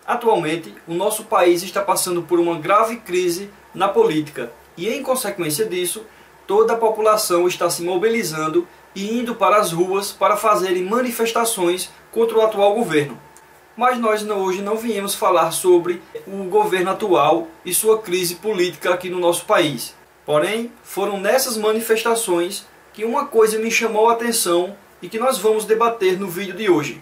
Atualmente, o nosso país está passando por uma grave crise na política e, em consequência disso, toda a população está se mobilizando e indo para as ruas para fazerem manifestações contra o atual governo. Mas nós hoje não viemos falar sobre o governo atual e sua crise política aqui no nosso país. Porém, foram nessas manifestações que uma coisa me chamou a atenção e que nós vamos debater no vídeo de hoje.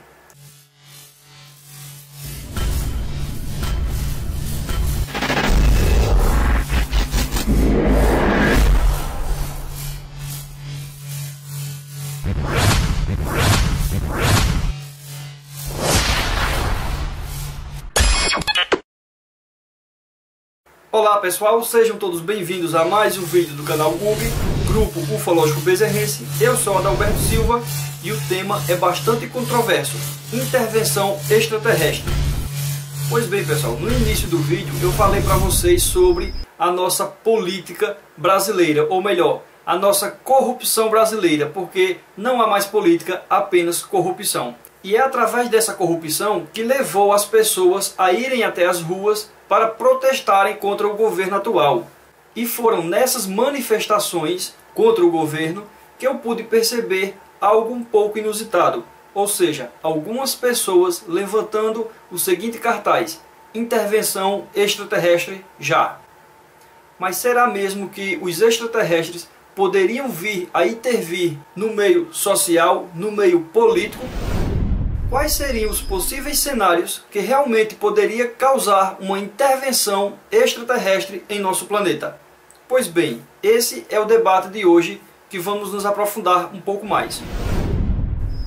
Olá pessoal, sejam todos bem-vindos a mais um vídeo do canal GUB, Grupo Ufológico Bezerrense. Eu sou Adalberto Silva e o tema é bastante controverso: intervenção extraterrestre. Pois bem pessoal, no início do vídeo eu falei para vocês sobre a nossa política brasileira, ou melhor, a nossa corrupção brasileira, porque não há mais política, apenas corrupção. E é através dessa corrupção que levou as pessoas a irem até as ruas para protestarem contra o governo atual. E foram nessas manifestações contra o governo que eu pude perceber algo um pouco inusitado. Ou seja, algumas pessoas levantando o seguinte cartaz: intervenção extraterrestre já. Mas será mesmo que os extraterrestres poderiam vir a intervir no meio social, no meio político? Quais seriam os possíveis cenários que realmente poderia causar uma intervenção extraterrestre em nosso planeta? Pois bem, esse é o debate de hoje que vamos nos aprofundar um pouco mais.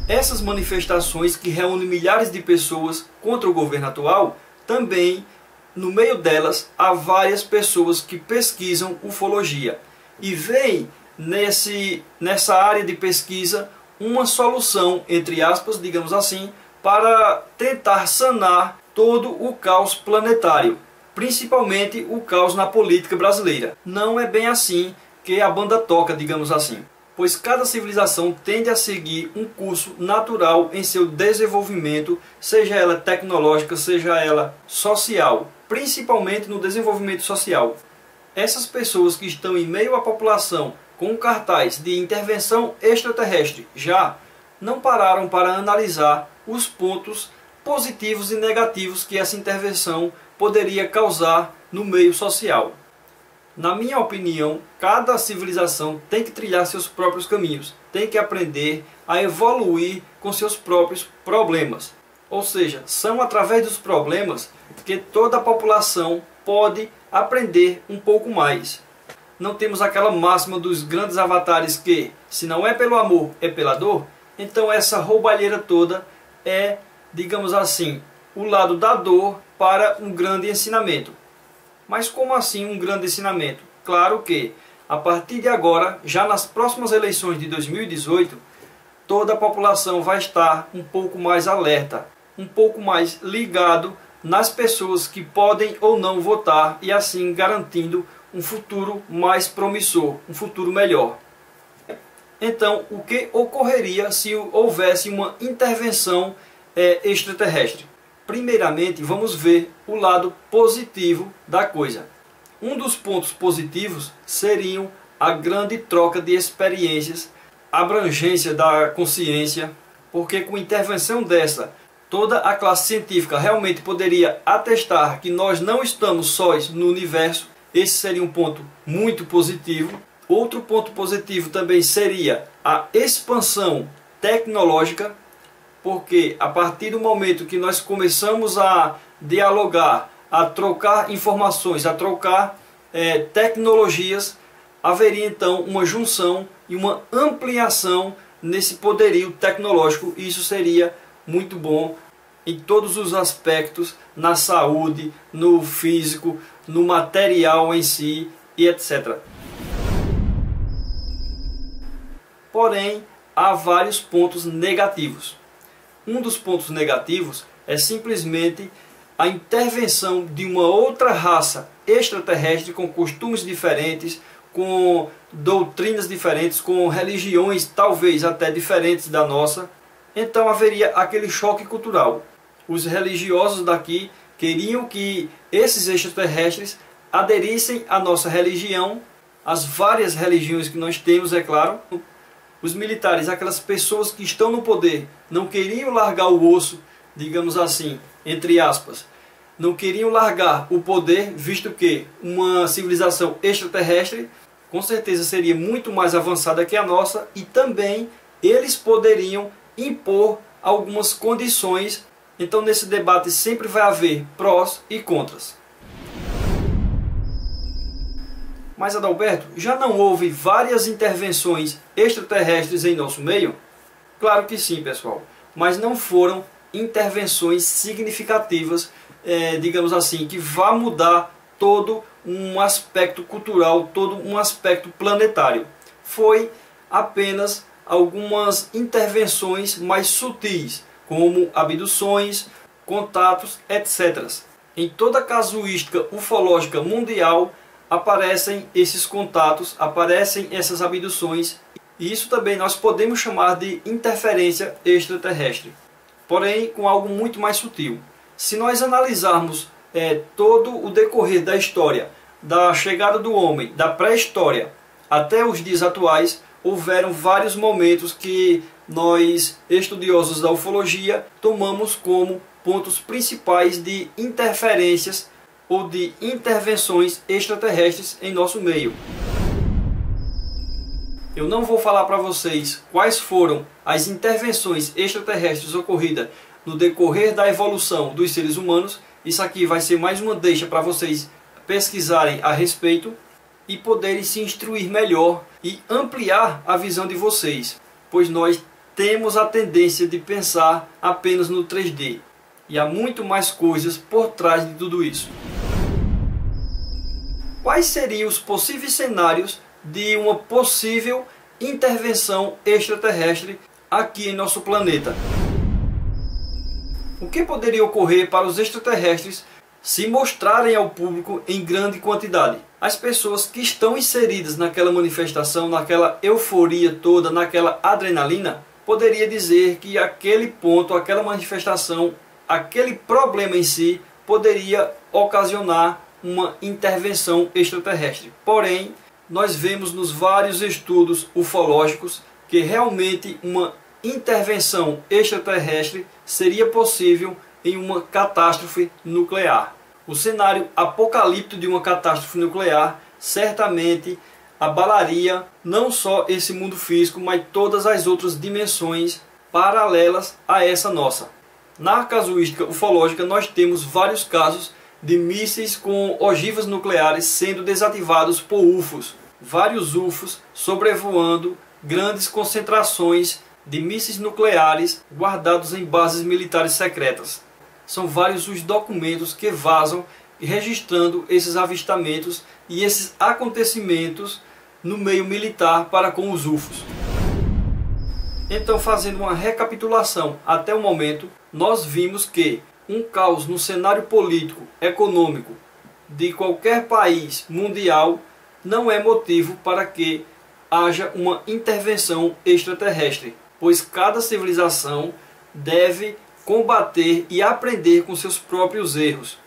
Essas manifestações que reúnem milhares de pessoas contra o governo atual, também no meio delas há várias pessoas que pesquisam ufologia e veem nessa área de pesquisa uma solução, entre aspas, digamos assim, para tentar sanar todo o caos planetário, principalmente o caos na política brasileira. Não é bem assim que a banda toca, digamos assim, pois cada civilização tende a seguir um curso natural em seu desenvolvimento, seja ela tecnológica, seja ela social, principalmente no desenvolvimento social. Essas pessoas que estão em meio à população com um cartaz de intervenção extraterrestre já não pararam para analisar os pontos positivos e negativos que essa intervenção poderia causar no meio social. Na minha opinião, cada civilização tem que trilhar seus próprios caminhos, tem que aprender a evoluir com seus próprios problemas. Ou seja, são através dos problemas que toda a população pode aprender um pouco mais. Não temos aquela máxima dos grandes avatares que, se não é pelo amor, é pela dor. Então essa roubalheira toda é, digamos assim, o lado da dor para um grande ensinamento. Mas como assim um grande ensinamento? Claro que, a partir de agora, já nas próximas eleições de 2018, toda a população vai estar um pouco mais alerta, um pouco mais ligado nas pessoas que podem ou não votar e assim garantindo um futuro mais promissor, um futuro melhor. Então, o que ocorreria se houvesse uma intervenção extraterrestre? Primeiramente, vamos ver o lado positivo da coisa. Um dos pontos positivos seriam a grande troca de experiências, a abrangência da consciência, porque com intervenção dessa, toda a classe científica realmente poderia atestar que nós não estamos sós no universo. Esse seria um ponto muito positivo. Outro ponto positivo também seria a expansão tecnológica, porque a partir do momento que nós começamos a dialogar, a trocar informações, a trocar tecnologias, haveria então uma junção e uma ampliação nesse poderio tecnológico, e isso seria muito bom em todos os aspectos, na saúde, no físico, no material em si e etc. Porém, há vários pontos negativos. Um dos pontos negativos é simplesmente a intervenção de uma outra raça extraterrestre com costumes diferentes, com doutrinas diferentes, com religiões talvez até diferentes da nossa. Então haveria aquele choque cultural. Os religiosos daqui queriam que esses extraterrestres aderissem à nossa religião, as várias religiões que nós temos, é claro. Os militares, aquelas pessoas que estão no poder, não queriam largar o osso, digamos assim, entre aspas. Não queriam largar o poder, visto que uma civilização extraterrestre com certeza seria muito mais avançada que a nossa, e também eles poderiam impor algumas condições. Então nesse debate sempre vai haver prós e contras. Mas Adalberto, já não houve várias intervenções extraterrestres em nosso meio? Claro que sim, pessoal, mas não foram intervenções significativas, digamos assim, que vá mudar todo um aspecto cultural, todo um aspecto planetário. Foi apenas algumas intervenções mais sutis, como abduções, contatos, etc. Em toda a casuística ufológica mundial aparecem esses contatos, aparecem essas abduções, e isso também nós podemos chamar de interferência extraterrestre, porém com algo muito mais sutil. Se nós analisarmos todo o decorrer da história, da chegada do homem, da pré-história até os dias atuais, houveram vários momentos que nós, estudiosos da ufologia, tomamos como pontos principais de interferências ou de intervenções extraterrestres em nosso meio. Eu não vou falar para vocês quais foram as intervenções extraterrestres ocorridas no decorrer da evolução dos seres humanos. Isso aqui vai ser mais uma deixa para vocês pesquisarem a respeito e poderem se instruir melhor e ampliar a visão de vocês, pois nós temos a tendência de pensar apenas no 3D, e há muito mais coisas por trás de tudo isso. Quais seriam os possíveis cenários de uma possível intervenção extraterrestre aqui em nosso planeta? O que poderia ocorrer para os extraterrestres se mostrarem ao público em grande quantidade? As pessoas que estão inseridas naquela manifestação, naquela euforia toda, naquela adrenalina, poderia dizer que aquele ponto, aquela manifestação, aquele problema em si poderia ocasionar uma intervenção extraterrestre. Porém, nós vemos nos vários estudos ufológicos que realmente uma intervenção extraterrestre seria possível em uma catástrofe nuclear. O cenário apocalíptico de uma catástrofe nuclear certamente abalaria não só esse mundo físico, mas todas as outras dimensões paralelas a essa nossa. Na casuística ufológica nós temos vários casos de mísseis com ogivas nucleares sendo desativados por UFOs. Vários UFOs sobrevoando grandes concentrações de mísseis nucleares guardados em bases militares secretas. São vários os documentos que vazam registrando esses avistamentos e esses acontecimentos no meio militar para com os UFOs. Então, fazendo uma recapitulação até o momento, nós vimos que um caos no cenário político, econômico de qualquer país mundial não é motivo para que haja uma intervenção extraterrestre, pois cada civilização deve combater e aprender com seus próprios erros.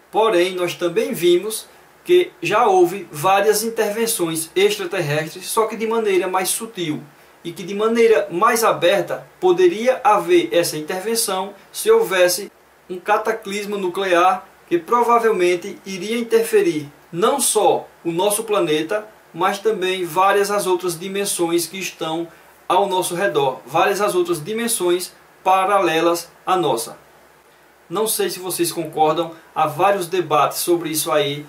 Porém, nós também vimos que já houve várias intervenções extraterrestres, só que de maneira mais sutil, e que de maneira mais aberta poderia haver essa intervenção se houvesse um cataclisma nuclear que provavelmente iria interferir não só o nosso planeta, mas também várias as outras dimensões que estão ao nosso redor, várias as outras dimensões paralelas à nossa. Não sei se vocês concordam, há vários debates sobre isso aí,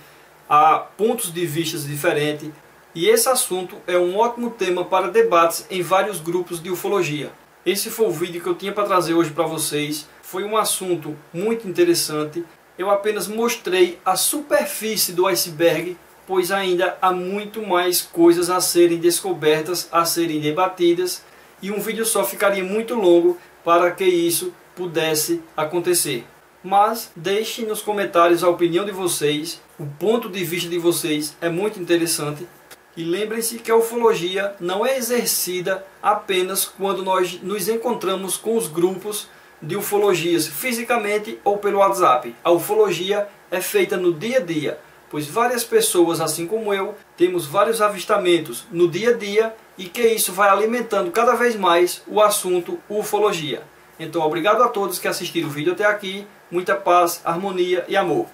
há pontos de vista diferentes, e esse assunto é um ótimo tema para debates em vários grupos de ufologia. Esse foi o vídeo que eu tinha para trazer hoje para vocês. Foi um assunto muito interessante. Eu apenas mostrei a superfície do iceberg, pois ainda há muito mais coisas a serem descobertas, a serem debatidas, e um vídeo só ficaria muito longo para que isso pudesse acontecer. Mas deixem nos comentários a opinião de vocês, o ponto de vista de vocês é muito interessante. E lembrem-se que a ufologia não é exercida apenas quando nós nos encontramos com os grupos de ufologias fisicamente ou pelo WhatsApp. A ufologia é feita no dia a dia, pois várias pessoas, assim como eu, temos vários avistamentos no dia a dia e que isso vai alimentando cada vez mais o assunto ufologia. Então, obrigado a todos que assistiram o vídeo até aqui. Muita paz, harmonia e amor.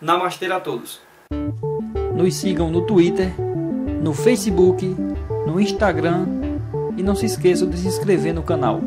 Namastê a todos. Nos sigam no Twitter, no Facebook, no Instagram e não se esqueçam de se inscrever no canal.